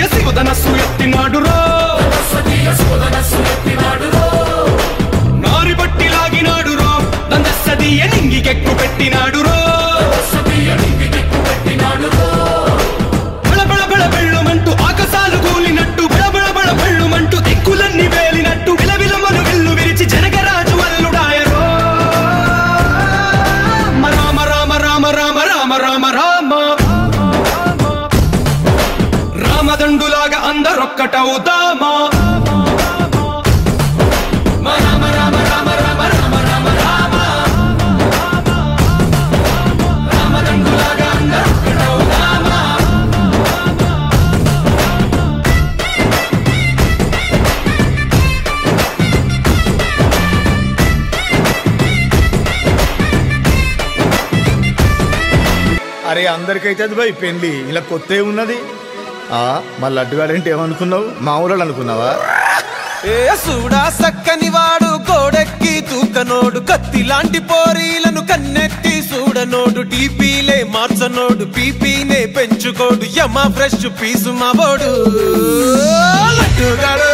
శివధనస్సు ఎత్తినాడురో నారి బట్టి లాగినాడురో దందస్సదీయ నింగికెక్కు పెట్టినాడురో బళబళ బళ బెళ్ళుమంటూ ఆకాశాలు కూలినట్టు బళబళ బళ బెళ్ళుమంటూ దిక్కులన్నీ వేలినట్టు విలవిలమను విల్లు విరిచి జనగరాజు అల్లుడాయరో రామ రామ రామ రామ రామ రామ రామ రామదండులాగా అందరొక్కటవుదామా రామ రామ రామ రామ రామ రామ రామ రామదండులాగా అందరొక్కటవుదామా అరే అందరికైతే అది భయ్ పెళ్ళి ఇలా కొత్త ఉన్నది మళ్ళీ అడ్డుగాడంటే ఏమనుకున్నావు మా ఊళ్ళో అనుకున్నావా ఏ సూడా సక్కని వాడు కోడెక్కి తూకనోడు కత్తి లాంటి పోరీలను కన్నెత్తి చూడనోడు టీపీలే మార్చనోడు పీపీనే పెంచుకోడు యమ ఫ్రెష్ పీసు మావోడు లడ్డుగాడు